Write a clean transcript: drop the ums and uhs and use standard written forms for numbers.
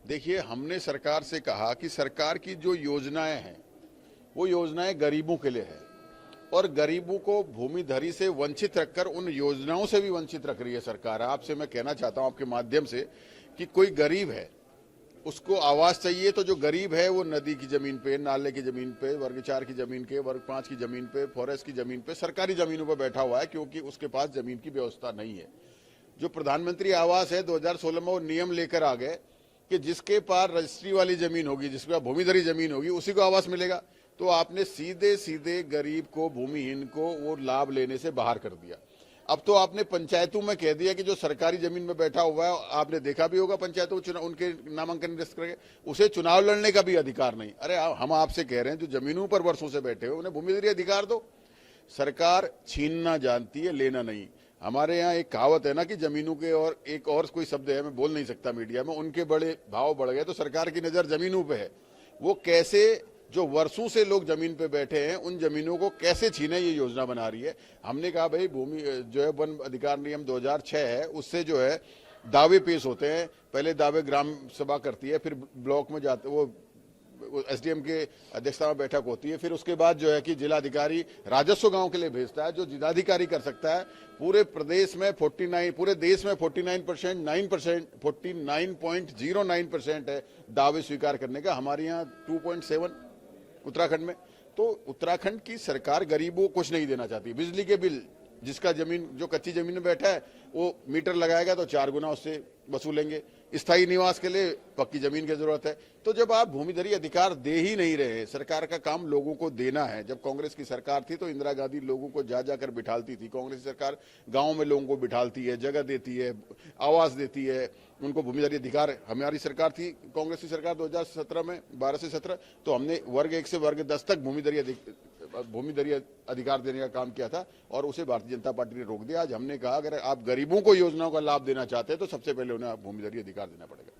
देखिए, हमने सरकार से कहा कि सरकार की जो योजनाएं हैं वो योजनाएं गरीबों के लिए है और गरीबों को भूमिधरी से वंचित रखकर उन योजनाओं से भी वंचित रख रही है सरकार। आपसे मैं कहना चाहता हूं आपके माध्यम से कि कोई गरीब है, उसको आवास चाहिए, तो जो गरीब है वो नदी की जमीन पे, नाले की जमीन पे, वर्ग 4 की जमीन के, वर्ग 5 की जमीन पे, फॉरेस्ट की जमीन पे, सरकारी जमीनों पर बैठा हुआ है क्योंकि उसके पास जमीन की व्यवस्था नहीं है। जो प्रधानमंत्री आवास है 2016 में वो नियम लेकर आ गए कि जिसके पास रजिस्ट्री वाली जमीन होगी, जिसके पास भूमिधरी जमीन होगी, उसी को आवास मिलेगा। तो आपने सीधे सीधे गरीब को, भूमिहीन को वो लाभ लेने से बाहर कर दिया। अब तो आपने पंचायतों में कह दिया कि जो सरकारी जमीन में बैठा हुआ है, आपने देखा भी होगा पंचायतों चुनाव उनके नामांकन रजिस्टर करके, उसे चुनाव लड़ने का भी अधिकार नहीं। अरे हम आपसे कह रहे हैं जो जमीनों पर वर्षों से बैठे हुए उन्हें भूमिधरी अधिकार दो। सरकार छीनना जानती है, लेना नहीं। हमारे यहाँ एक कहावत है ना कि जमीनों के, और एक और कोई शब्द है मैं बोल नहीं सकता मीडिया में, उनके बड़े भाव बढ़ गए। तो सरकार की नजर जमीनों पे है, वो कैसे जो वर्षों से लोग जमीन पे बैठे हैं उन जमीनों को कैसे छीने, ये योजना बना रही है। हमने कहा भाई भूमि जो है वन अधिकार नियम 2006 है, उससे जो है दावे पेश होते हैं। पहले दावे ग्राम सभा करती है, फिर ब्लॉक में जाते, वो एसडीएम के अध्यक्षता में बैठक होती है, फिर उसके बाद जो है कि जिलाधिकारी राजस्व गांव के लिए भेजता है, जो जिलाधिकारी कर सकता है। पूरे प्रदेश में 49, पूरे देश में 49%, 9%, 49.09% है दावे स्वीकार करने का। हमारे यहाँ 2.7 उत्तराखंड में। तो उत्तराखंड की सरकार गरीबों को कुछ नहीं देना चाहती। बिजली के बिल, जिसका जमीन, जो कच्ची जमीन में बैठा है वो मीटर लगाएगा तो 4 गुना उससे वसूलेंगे। स्थायी निवास के लिए पक्की जमीन की जरूरत है। तो जब आप भूमिधरी अधिकार दे ही नहीं रहे, सरकार का काम लोगों को देना है। जब कांग्रेस की सरकार थी तो इंदिरा गांधी लोगों को जा जाकर बिठालती थी। कांग्रेस की सरकार गांव में लोगों को बिठालती है, जगह देती है, आवास देती है, उनको भूमिधरी अधिकार। हमारी सरकार थी कांग्रेस की सरकार 2017 में, 12 से 17, तो हमने वर्ग 1 से वर्ग 10 तक भूमिधरी अधिकार देने का काम किया था और उसे भारतीय जनता पार्टी ने रोक दिया। आज हमने कहा अगर आप गरीबों को योजनाओं का लाभ देना चाहते हैं तो सबसे पहले उन्हें भूमिधरी अधिकार देना पड़ेगा।